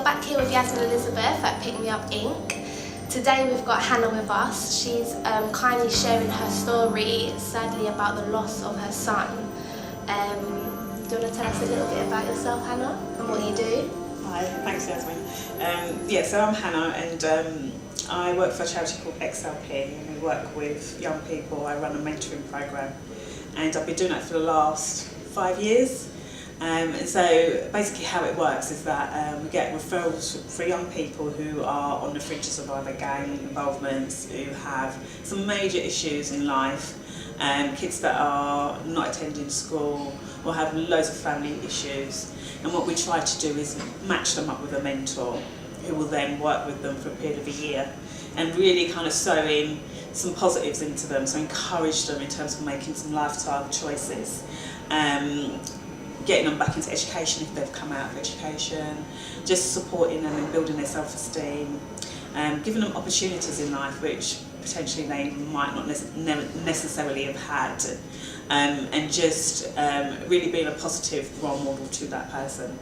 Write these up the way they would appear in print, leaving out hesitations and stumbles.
you're back here with Yasmin Elizabeth at Pick Me Up Inc. Today we've got Hannah with us. She's kindly sharing her story, sadly, about the loss of her son. Do you want to tell us a little bit about yourself, Hannah, and what you do? Hi, thanks Yasmin. So I'm Hannah, and I work for a charity called XLP, and we work with young people. I run a mentoring program, and I've been doing that for the last 5 years. And so basically how it works is that we get referrals for young people who are on the fringes of either gang involvements, who have some major issues in life, kids that are not attending school or have loads of family issues. And what we try to do is match them up with a mentor who will then work with them for a period of a year and really kind of sow in some positives into them, so encourage them in terms of making some lifestyle choices. Getting them back into education if they've come out of education, just supporting them in building their self-esteem, giving them opportunities in life which potentially they might not necessarily have had, and just really being a positive role model to that person.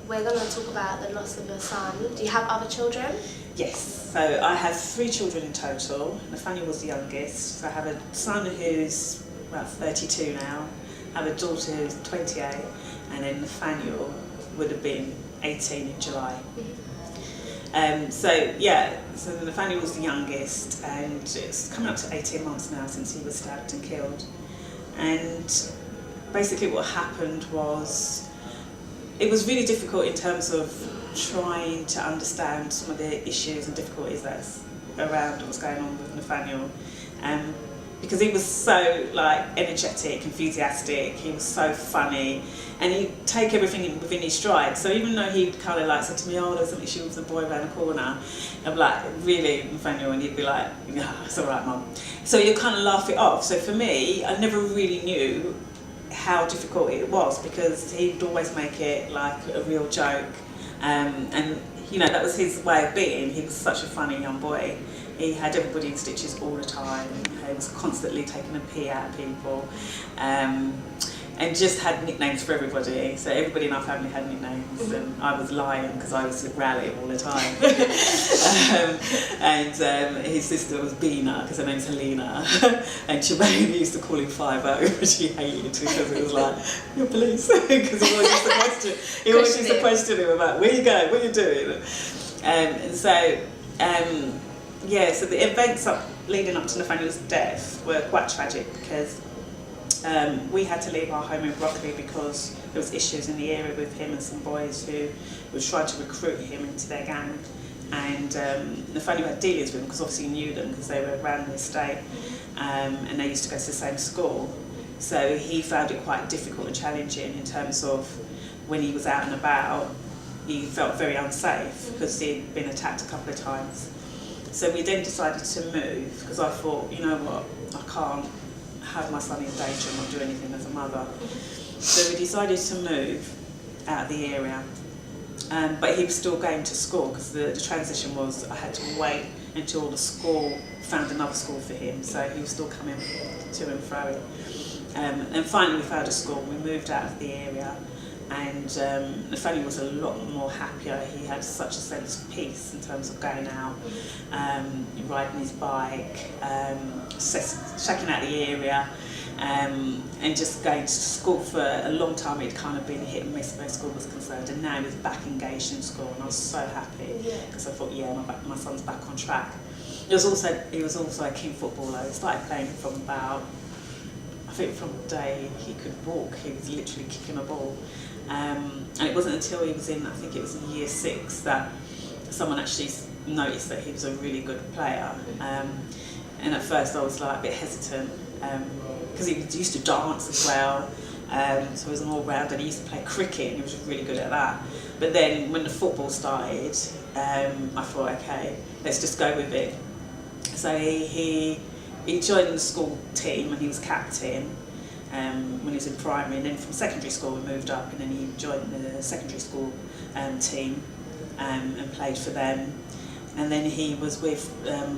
We're going to talk about the loss of your son. Do you have other children? Yes, so I have 3 children in total. Nathaniel was the youngest, so I have a son who's about 32 now. I have a daughter who's 28, and then Nathaniel would have been 18 in July. So Nathaniel was the youngest, and it's coming up to 18 months now since he was stabbed and killed. And basically what happened was, it was really difficult in terms of trying to understand some of the issues and difficulties that's around what's going on with Nathaniel. Because he was so energetic, enthusiastic, he was so funny, and he'd take everything within his stride. So even though he'd kind of said to me, oh, there's an issue with the boy around the corner, I'm like, really, Nathaniel? And he'd be like, yeah, it's all right, Mum. So you kind of laugh it off. So for me, I never really knew how difficult it was, because he'd always make it like a real joke. And that was his way of being. He was such a funny young boy. He had everybody in stitches all the time. He was constantly taking a pee out of people, and just had nicknames for everybody. So everybody in our family had nicknames, and I was Lion because I was rally all the time. And his sister was Bina because her name's Helena, and Shemaine used to call him 5-0, which he hated because it was like, you're police, because he always used to question him about, where you going, what are you doing? So the events leading up to Nathaniel's death were quite tragic, because we had to leave our home in Brockley because there was issues in the area with him and some boys who were trying to recruit him into their gang. And Nathaniel had dealings with them because obviously he knew them because they were around the estate, and they used to go to the same school. So he found it quite difficult and challenging in terms of when he was out and about, he felt very unsafe because he'd been attacked a couple of times. So we then decided to move, because I thought, you know what, I can't have my son in danger and not do anything as a mother. So we decided to move out of the area, but he was still going to school, because the transition was I had to wait until the school found another school for him, so he was still coming to and fro. And finally we found a school, we moved out of the area. And Nathaniel was a lot more happier. He had such a sense of peace in terms of going out, riding his bike, checking out the area, and just going to school. For a long time he'd kind of been hit and miss where school was concerned, and now he was back engaged in school, and I was so happy, because I thought, yeah, my son's back on track. He was also a keen footballer. He started playing from about, I think from the day he could walk, he was literally kicking a ball. And it wasn't until he was in, I think it was in year 6, that someone actually noticed that he was a really good player. And at first I was a bit hesitant, because he used to dance as well, so he was an all-rounder, and he used to play cricket, and he was really good at that. But then when the football started, I thought, okay, let's just go with it. So he joined the school team, and he was captain when he was in primary, and then from secondary school we moved up, and then he joined the secondary school team and played for them. And then he was with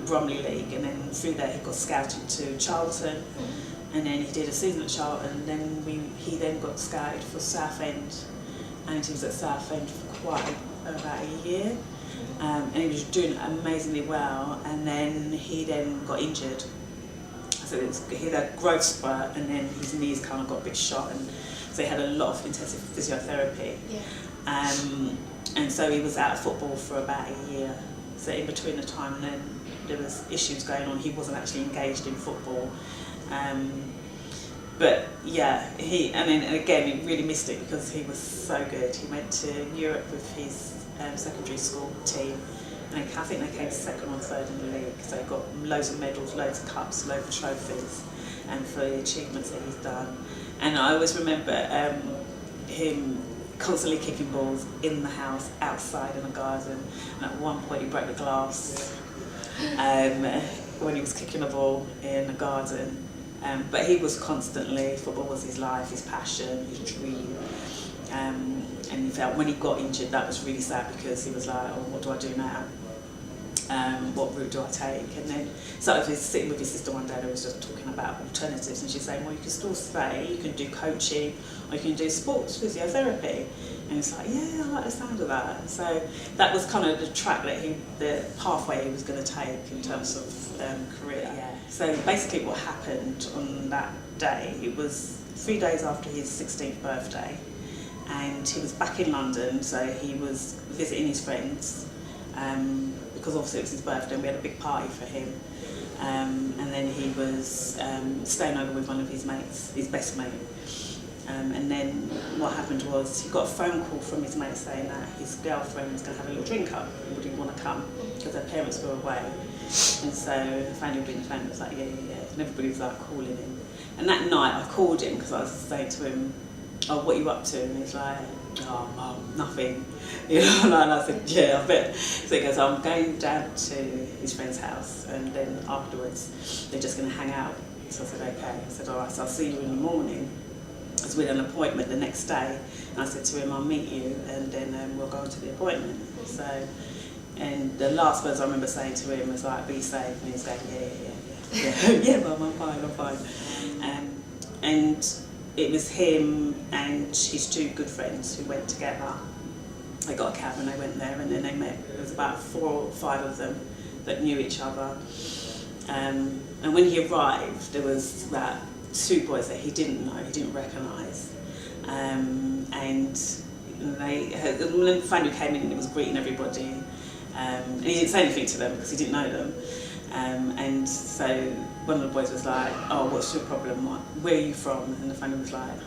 Bromley League, and then through there he got scouted to Charlton, and then he did a season at Charlton, and then he then got scouted for Southend, and he was at Southend for quite for about a year, and he was doing amazingly well, and then he then got injured. So he had a growth spurt, and then his knees kind of got a bit shot, and so he had a lot of intensive physiotherapy. Yeah. And so he was out of football for about a year. So in between the time, then there was issues going on. He wasn't actually engaged in football. But yeah, and again, he really missed it because he was so good. He went to Europe with his secondary school team, and I think they came second or third in the league. So he got loads of medals, loads of cups, loads of trophies, and for the achievements that he's done. And I always remember him constantly kicking balls in the house, outside in the garden. And at one point, he broke the glass when he was kicking a ball in the garden. But he was constantly, football was his life, his passion, his dream. And he felt when he got injured, that was really sad because he was like, oh, what do I do now? What route do I take? And then started sitting with his sister one day, and I was just talking about alternatives, and she's saying, well, you can still stay, you can do coaching, or you can do sports physiotherapy. And it's like, yeah, I like the sound of that. And so that was kind of the track that the pathway he was going to take in terms of career. Yeah. So basically what happened on that day, it was 3 days after his 16th birthday, and he was back in London, so he was visiting his friends, because obviously it was his birthday and we had a big party for him. And then he was staying over with one of his mates, his best mate. And then what happened was he got a phone call from his mate saying that his girlfriend was going to have a little drink up, would he want to come, because her parents were away. And so Nathaniel was like, yeah, and everybody was like calling him. And that night I called him because I was saying to him, oh, what are you up to? And he's like, oh, Mum, nothing. You know, and I said, yeah, I bet. So he goes, I'm going down to his friend's house, and then afterwards they're just going to hang out. So I said, okay. I said, all right, so I'll see you in the morning. Because we had an appointment the next day. And I said to him, I'll meet you, and then we'll go to the appointment. So, and the last words I remember saying to him was like, be safe. And he's going, yeah. Yeah, Mum, I'm fine. And it was him and his 2 good friends who went together. They got a cab and they went there, and then they met. There was about 4 or 5 of them that knew each other. And when he arrived, there was about 2 boys that he didn't know, he didn't recognise. And when Nathaniel came in, and he was greeting everybody. And he didn't say anything to them because he didn't know them. And so one of the boys was like, oh, what's your problem? Where are you from? And Nathaniel was like,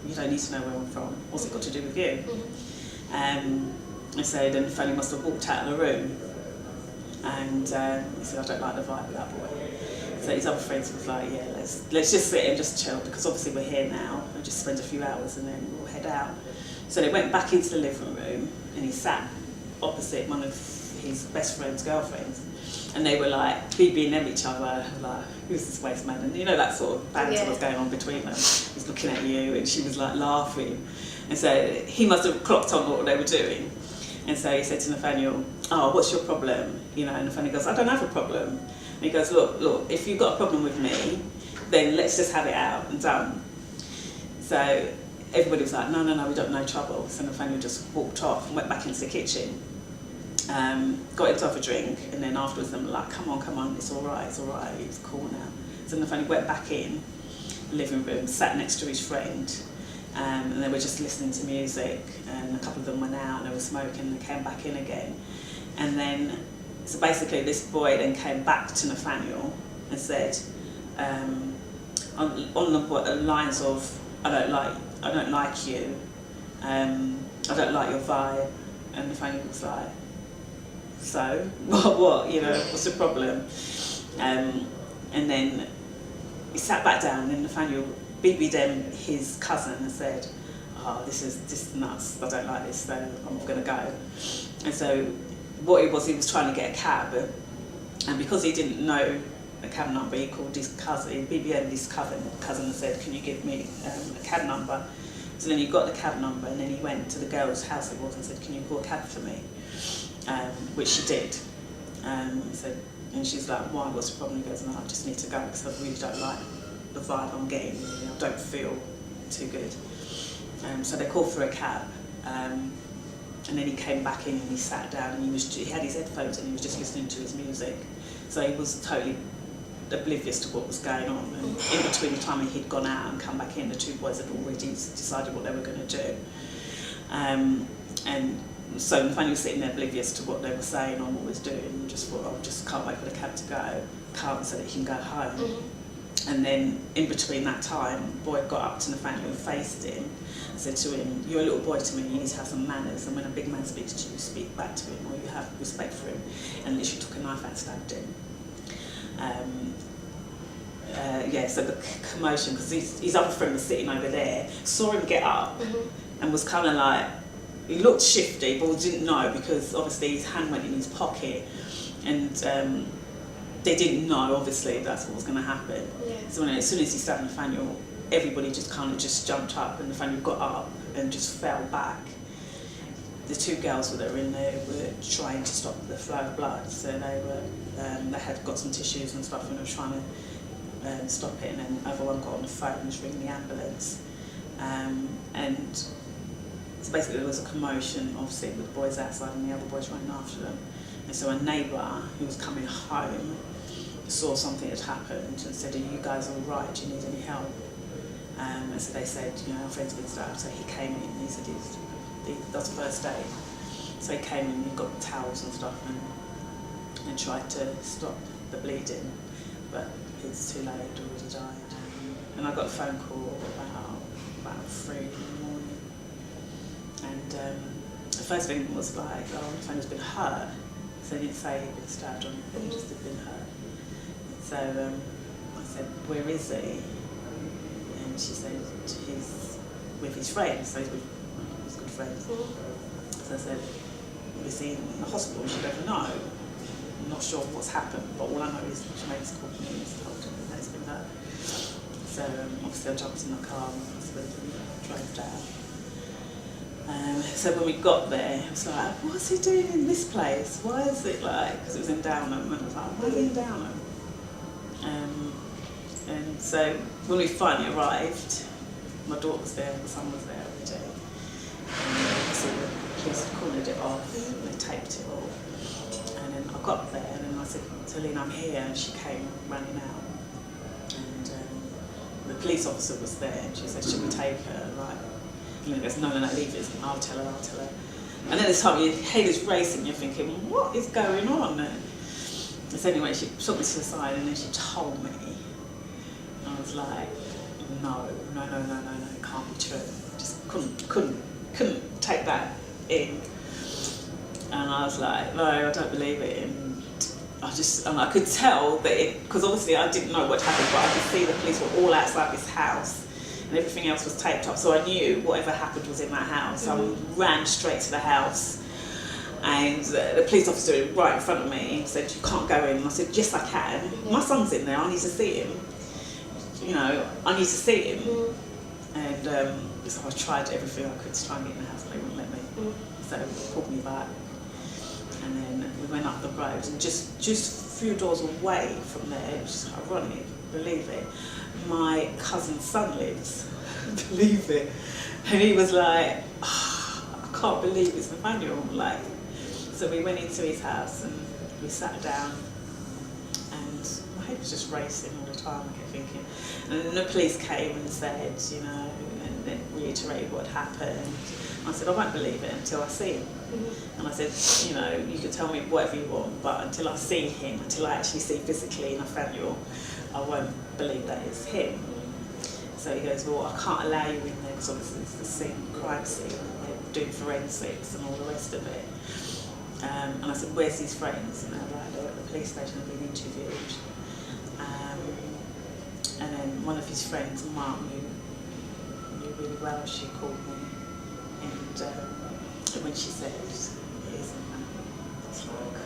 you don't need to know where I'm from. What's it got to do with you? And so then Nathaniel must have walked out of the room. And he said, I don't like the vibe of that boy. So his other friends was like, yeah, let's just sit and just chill, because obviously we're here now, and just spend a few hours and then we'll head out. So they went back into the living room, and he sat opposite one of his best friend's girlfriends, and they were like BBing at each other, like, who's this waste man? And you know, that sort of banter was going on between them. He's looking at you, and she was like laughing. And so he must have clocked on what they were doing. And so he said to Nathaniel, oh, what's your problem? You know, and Nathaniel goes, I don't have a problem. And he goes, look, if you've got a problem with me, then let's just have it out and done. So everybody was like, no, we don't know trouble. So Nathaniel just walked off and went back into the kitchen, got himself a drink, and then afterwards they were like, come on, it's all right, it's cool now. So Nathaniel went back in the living room, sat next to his friend, and they were just listening to music, and a couple of them went out and they were smoking, and they came back in again. And then, so basically this boy then came back to Nathaniel and said, on the lines of, I don't like you, I don't like your vibe. And Nathaniel was like, so, what, you know, what's the problem? And then he sat back down, and Nathaniel BB'd his cousin and said, oh, this is nuts, I don't like this, so I'm going to go. And so what he was trying to get a cab, and because he didn't know a cab number, he called his cousin, BB'd his cousin and said, can you give me a cab number? So then he got the cab number, and then he went to the girl's house it was and said, can you call a cab for me? Which she did. And she's like, why, what's the problem? He goes, no, I just need to go because I really don't like the vibe I'm getting. I don't feel too good. So they called for a cab. And then he came back in and he sat down and he had his headphones and he was just listening to his music. So he was totally oblivious to what was going on. And in between the time he'd gone out and come back in, the two boys had already decided what they were going to do. And so Nathaniel was sitting there oblivious to what they were saying or what was doing, and just thought, oh, just can't wait for the cab to go, can't so that he can go home. And then in between that time, boy got up to Nathaniel and faced him and said to him, you're a little boy to me, you need to have some manners, and when a big man speaks to you, speak back to him, or you have respect for him. And literally took a knife out and stabbed him. So the commotion, because his other friend was sitting over there, saw him get up and was kind of like, he looked shifty, but didn't know because obviously his hand went in his pocket, and they didn't know obviously that's what was going to happen. So as soon as he stabbed Nathaniel, everybody just kind of just jumped up, and Nathaniel got up and just fell back. The two girls that were in there were trying to stop the flow of blood, so they had got some tissues and stuff and were trying to stop it, and then the other one got on the phone and was ringing the ambulance. And so basically there was a commotion, obviously, with the boys outside and the other boys running after them. And so a neighbour who was coming home saw something had happened and said, are you guys all right? Do you need any help? And so they said, you know, our friend's been stabbed. So he came in and he said, that's the first aid. So he came in and he got towels and stuff and tried to stop the bleeding, but it's too late, he'd already died. And I got a phone call about 3 in the morning. And the first thing was like, oh, Nathaniel's been hurt. So they didn't say he'd been stabbed or anything, just had been hurt. So I said, where is he? And she said, he's with his friends, so he's with his good friends. So I said, is he in the hospital? She goes, no, I'm not sure what's happened, but all I know is she made this call to me and told him that he's been hurt. So obviously I jumped in the car and drove down. So when we got there, it was like, what's he doing in this place? Why is it like, because it was in Downham, and I was like, why is he in Downham? And so when we finally arrived, my daughter was there, my son was there already. And so the police had cornered it off, and they taped it all. And then I got there, and then I said, Celine, I'm here, and she came running out. And the police officer was there, and she said, should we take her? Like, and he goes, no, leave it, I'll tell her. And then this time your head is racing, you're thinking, what is going on? And so anyway, she took me to the side and then she told me. And I was like, no, it can't be true. Just couldn't take that in. And I was like, no, I don't believe it. And I could tell that because obviously I didn't know what happened, but I could see the police were all outside this house. And everything else was taped up, so I knew whatever happened was in that house. So I ran straight to the house, and the police officer right in front of me said, you can't go in. And I said, yes I can. My son's in there, I need to see him. You know, I need to see him. And so I tried everything I could to try and get in the house, but they wouldn't let me. So they pulled me back. And then we went up the road, and just a few doors away from there, it was just ironic, believe it, my cousin's son lives, believe it. And he was like, oh, I can't believe it's Nathaniel. Like, so we went into his house and we sat down, and my head was just racing all the time, I kept thinking. And then the police came and said, you know, and then reiterated what had happened. And I said, I won't believe it until I see him. And I said, you know, you can tell me whatever you want, but until I see him, until I actually see physically Nathaniel, I won't believe that it's him. So he goes, well, I can't allow you in there because obviously it's the scene, crime scene, and they're doing forensics and all the rest of it. And I said, where's his friends? And they're like, they're at the police station, they've been interviewed. And then one of his friends, Mum, who knew really well, she called me. And when she said, here's a man, it's like,